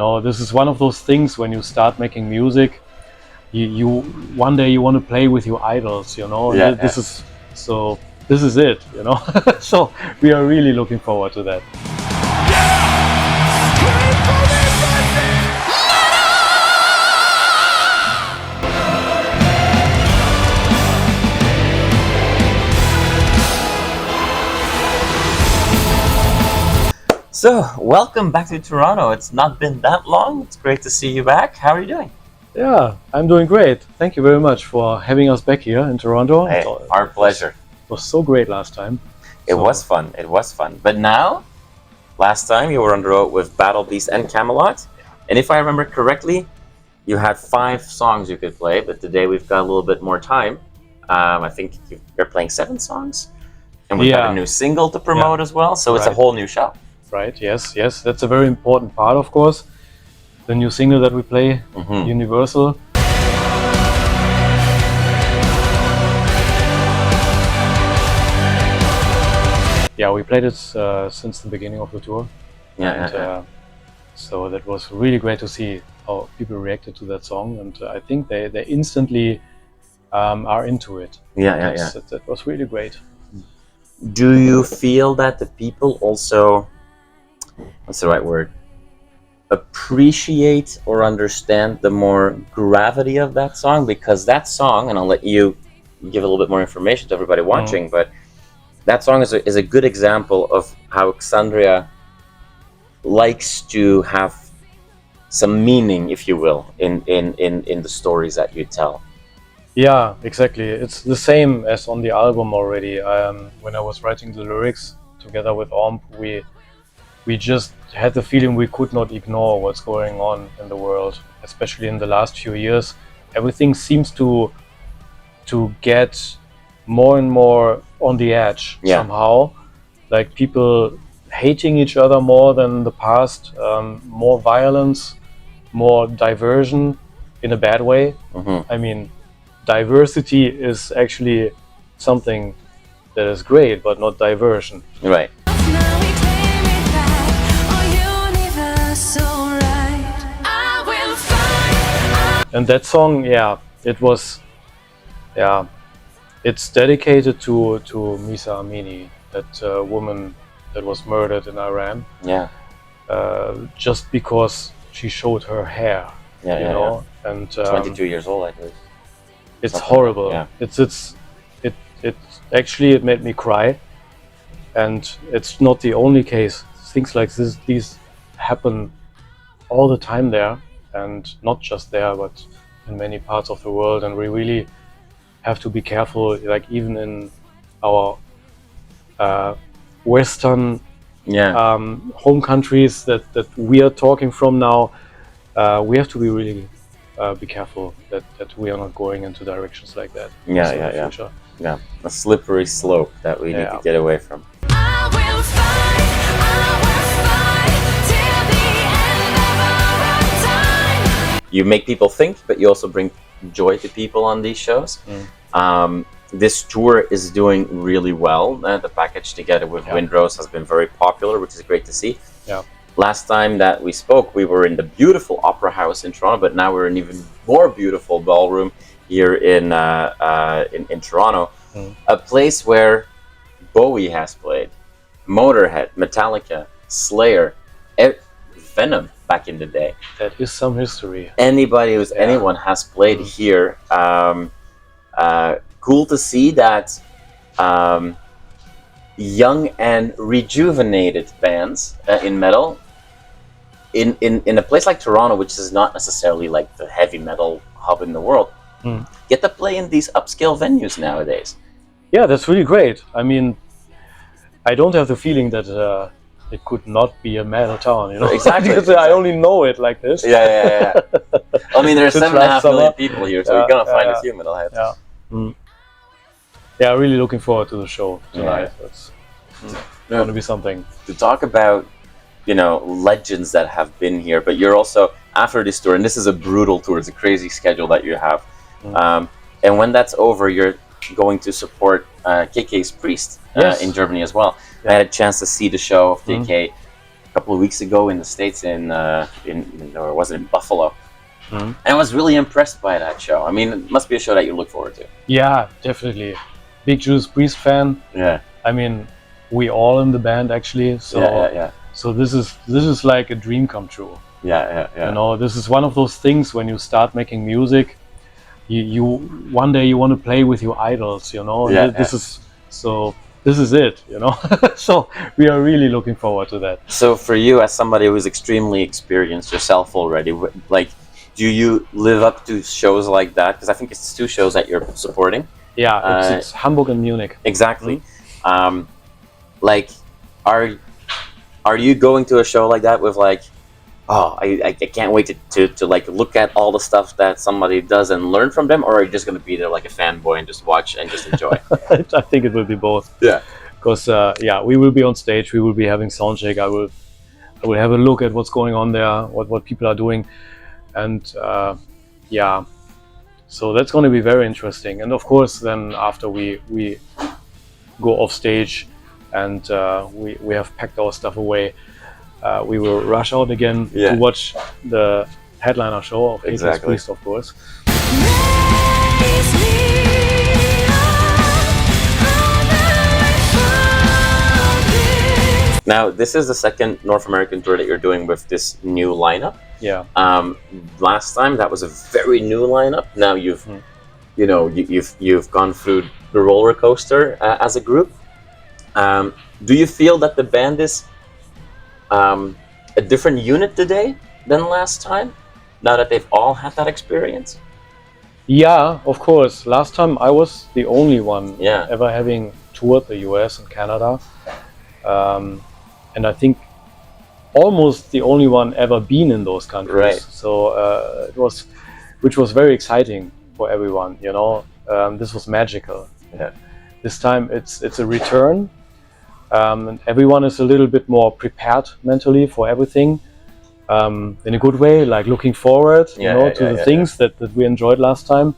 No, this is one of those things when you start making music, you one day you want to play with your idols, you know. Yeah, this is it, you know. So we are really looking forward to that. So, welcome back to Toronto. It's not been that long. It's great to see you back. How are you doing? Yeah, I'm doing great. Thank you very much for having us back here in Toronto. Hey, our pleasure. It was so great last time. It was fun. It was fun. But now, last time you were on the road with Battle Beast and Camelot. And if I remember correctly, you had 5 songs you could play. But today we've got a little bit more time. I think you're playing 7 songs. And we've got a new single to promote as well. So it's a whole new show. Right, yes. That's a very important part, of course. The new single that we play, Universal. Yeah, we played it since the beginning of the tour. So that was really great to see how people reacted to that song. And I think they instantly are into it. That was really great. Do you feel that the people also, what's the right word, appreciate or understand the more gravity of that song? Because that song, and I'll let you give a little bit more information to everybody watching, but that song is a good example of how XANDRIA likes to have some meaning, if you will, in the stories that you tell. Yeah, exactly. It's the same as on the album already. When I was writing the lyrics together with Ambre, we just had the feeling we could not ignore what's going on in the world, especially in the last few years. Everything seems to get more and more on the edge somehow. Like people hating each other more than in the past, more violence, more diversion in a bad way. I mean, diversity is actually something that is great, but not diversion. Right. And that song, it's dedicated to Mahsa Amini, that woman that was murdered in Iran. Just because she showed her hair, you know. And 22 years old, I believe. It's horrible. It actually made me cry, and it's not the only case. Things like these happen all the time there, and not just there, but in many parts of the world. And we really have to be careful. Like even in our Western home countries that we are talking from now, we have to be really be careful that we are not going into directions like that. A slippery slope that we need to get away from. You make people think, but you also bring joy to people on these shows. This tour is doing really well. The package together with Windrose has been very popular, which is great to see. Last time that we spoke, we were in the beautiful Opera House in Toronto, but now we're in even more beautiful ballroom here in Toronto. A place where Bowie has played, Motorhead, Metallica, Slayer, Venom back in the day. That is some history. Anyone has played here. Cool to see that young and rejuvenated bands in metal in a place like Toronto, which is not necessarily like the heavy metal hub in the world, get to play in these upscale venues nowadays. Yeah, that's really great. I mean, I don't have the feeling that it could not be a metal town, you know. Exactly. Because I only know it like this. I mean, there's 7.5 million people here, so you're gonna find a few metalheads. Yeah, really looking forward to the show tonight. It's going to be something. To talk about, you know, legends that have been here, but you're also, after this tour, and this is a brutal tour, it's a crazy schedule that you have. And when that's over, you're going to support KK's Priest in Germany as well. I had a chance to see the show of KK. couple of weeks ago in the States or was it in Buffalo? And I was really impressed by that show. I mean, it must be a show that you look forward to. Yeah, definitely. Big Judas Priest fan. Yeah. I mean, we all in the band actually. So Yeah. So this is like a dream come true. Yeah. You know, this is one of those things when you start making music, you one day you want to play with your idols, you know. This is it, you know. So we are really looking forward to that. So for you, as somebody who's extremely experienced yourself already, like, do you live up to shows like that? Because I think it's 2 shows that you're supporting. Yeah, it's Hamburg and Munich. Exactly. Like, are you going to a show like that with like, oh, I can't wait to like look at all the stuff that somebody does and learn from them, or are you just going to be there like a fanboy and just watch and just enjoy? I think it will be both. Yeah. Because we will be on stage, we will be having soundcheck. I will have a look at what's going on there, what people are doing, and so that's going to be very interesting. And of course, then after we go off stage and we have packed our stuff away, we will rush out again to watch the headliner show of Exactly. Priest, of course. Now, this is the second North American tour that you're doing with this new lineup. Yeah. Last time that was a very new lineup. Now you've gone through the roller coaster as a group. Do you feel that the band is a different unit today than last time? Now that they've all had that experience? Yeah, of course. Last time I was the only one Yeah. ever having toured the US and Canada. And I think almost the only one ever been in those countries. Right. So which was very exciting for everyone, you know. This was magical. Yeah. This time it's a return, and everyone is a little bit more prepared mentally for everything, in a good way, like looking forward, to the things that we enjoyed last time,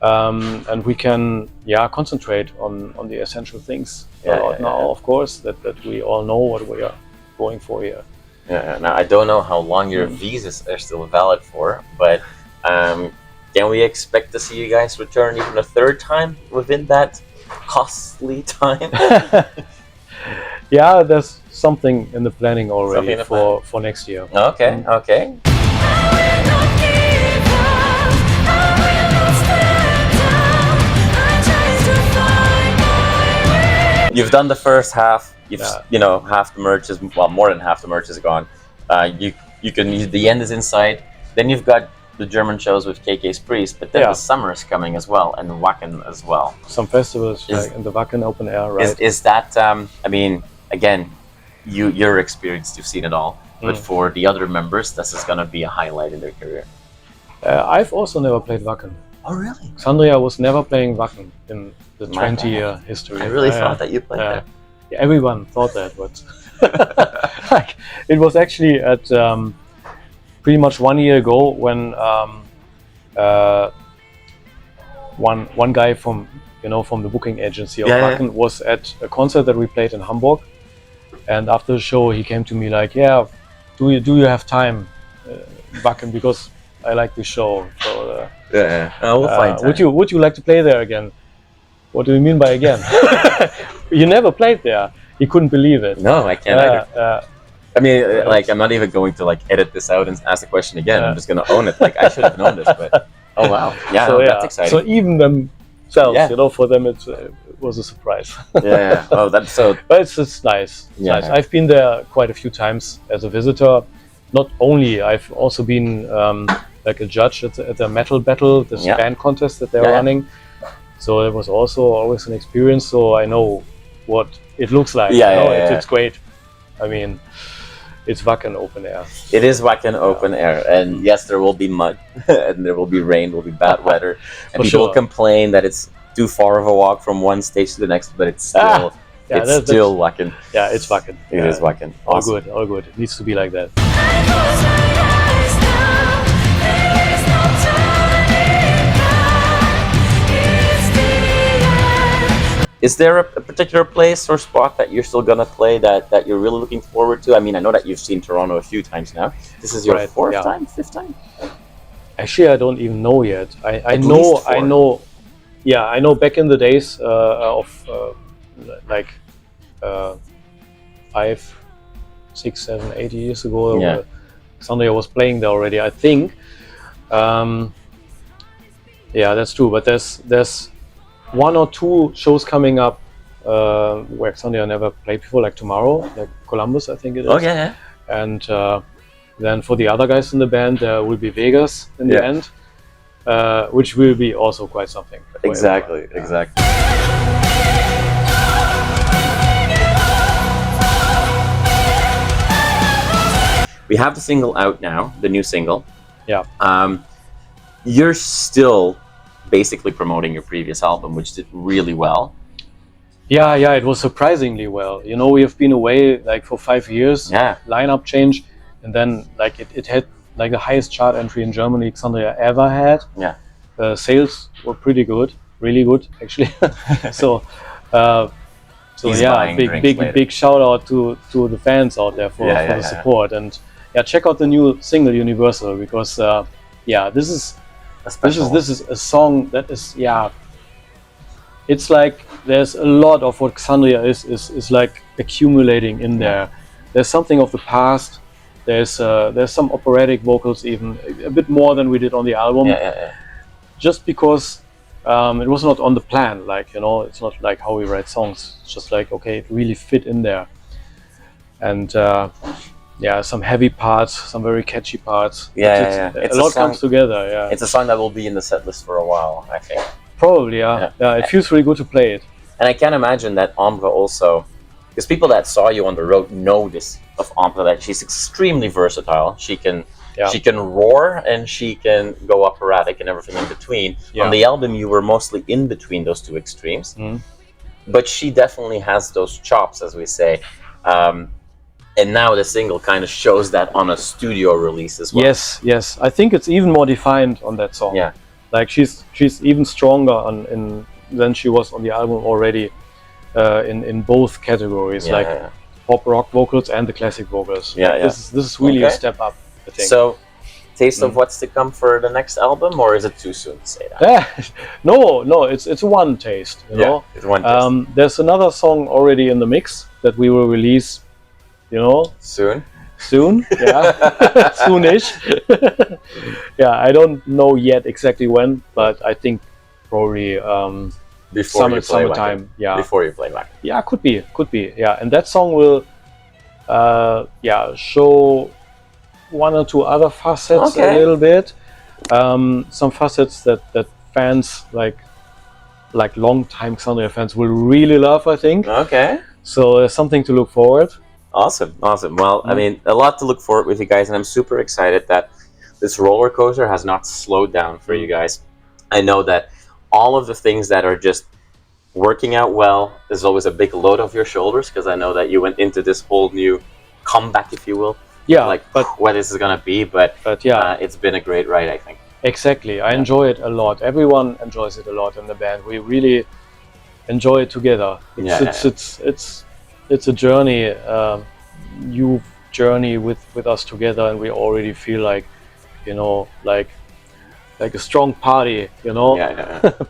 and we can concentrate on the essential things now. Of course, that we all know what we are going for here. Yeah. Now I don't know how long your visas are still valid for, but can we expect to see you guys return even a third time within that costly time? Yeah, there's something in the planning already for next year. Okay. You've done the first half. Half the merch is more than half the merch is gone. The end is in sight. Then you've got the German shows with KK's Priest, but then the summer is coming as well, and Wacken as well. Some festivals like in the Wacken open air, right? Is that? I mean, again, you're experienced. You've seen it all. But for the other members, this is going to be a highlight in their career. I've also never played Wacken. Oh, really? XANDRIA was never playing Wacken in the 20-year history. I really thought that you played there. Yeah, everyone thought that, but it was actually at pretty much 1 year ago when one guy from the booking agency of Wacken was at a concert that we played in Hamburg, and after the show he came to me like, do you have time, Wacken, because I like this show. So we'll find time. Would you like to play there again? What do you mean by again? You never played there. He couldn't believe it. No, I can't either. I mean, I'm not even going to edit this out and ask the question again. I'm just going to own it. I should have known this, but oh wow, that's exciting. So even themselves, for them it was a surprise. Oh, that's so. But it's nice. It's nice. I've been there quite a few times as a visitor. Not only, I've also been like a judge at the metal battle, this band contest that they're running. So it was also always an experience. So I know what it looks like. It's great. I mean, it's Wacken open air. It is Wacken open air, and yes, there will be mud, and there will be rain, there will be bad weather, and people will complain that it's too far of a walk from one stage to the next, but it's still still Wacken. Yeah, it's Wacken. It is Wacken. Awesome. All good. It needs to be like that. Is there a particular place or spot that you're still gonna play that you're really looking forward to? I mean, I know that you've seen Toronto a few times now. This is your fourth time, fifth time? Actually, I don't even know yet. I know. Yeah, I know. Back in the days of like 5, 6, 7, 8 years ago, XANDRIA was playing there already. I think. Yeah, that's true. But there's 1 or 2 shows coming up where XANDRIA never played before, like tomorrow, like Columbus, I think it is. Oh yeah. And then for the other guys in the band, there will be Vegas in the end, which will be also quite something. Exactly. We have the single out now, the new single. Yeah. You're still basically promoting your previous album, which did really well. Yeah, it was surprisingly well. You know, we have been away like for 5 years. Yeah. Lineup change, and then like it had like the highest chart entry in Germany XANDRIA ever had. Yeah. Sales were pretty good, really good actually. So big shout out to the fans out there for the support, and check out the new single Universal, because this is a song that is it's like there's a lot of what XANDRIA is like accumulating in there. There's something of the past. There's some operatic vocals, even a bit more than we did on the album. Just because it was not on the plan, like, you know, it's not like how we write songs. It's just like, okay, it really fit in there. And some heavy parts, some very catchy parts. A lot comes together. It's a song that will be in the set list for a while, I think. Probably, it feels really good to play it. And I can imagine that Ambre also, because people that saw you on the road know this of Ambre, that she's extremely versatile. She can roar and she can go operatic and everything in between. On the album, you were mostly in between those two extremes, but she definitely has those chops, as we say. And now the single kind of shows that on a studio release as well. Yes. I think it's even more defined on that song. Yeah. Like she's even stronger than she was on the album already, in both categories, pop rock vocals and the classic vocals. This is really a step up, I think. So, taste of what's to come for the next album, or is it too soon to say that? No, it's one taste. You know, it's one taste. There's another song already in the mix that we will release. You know, soon, soonish. I don't know yet exactly when, but I think probably summertime. Before you play Wacken. Yeah, could be. And that song will show 1 or 2 other facets a little bit. Some facets that fans like long time XANDRIA fans will really love, I think. Okay. So there's something to look forward. Awesome. Well, I mean, a lot to look forward with you guys, and I'm super excited that this roller coaster has not slowed down for you guys. I know that all of the things that are just working out well is always a big load off your shoulders, because I know that you went into this whole new comeback, if you will. But what this is gonna be, but it's been a great ride, I think. Exactly. I enjoy it a lot. Everyone enjoys it a lot in the band. We really enjoy it together. It's a journey, new journey with us together, and we already feel like, you know, like a strong party, you know,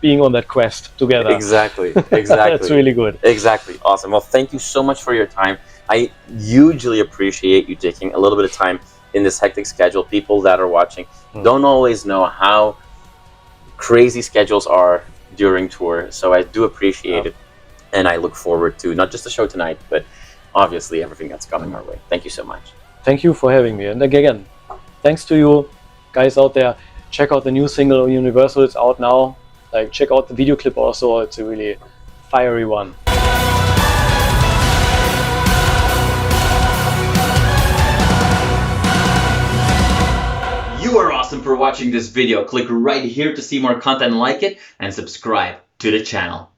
being on that quest together. Exactly. That's really good. Exactly. Awesome. Well, thank you so much for your time. I hugely appreciate you taking a little bit of time in this hectic schedule. People that are watching don't always know how crazy schedules are during tour, so I do appreciate it. And I look forward to not just the show tonight, but obviously everything that's coming our way. Thank you so much. Thank you for having me. And again, thanks to you guys out there. Check out the new single Universal. It's out now. Like, check out the video clip also. It's a really fiery one. You are awesome for watching this video. Click right here to see more content like it and subscribe to the channel.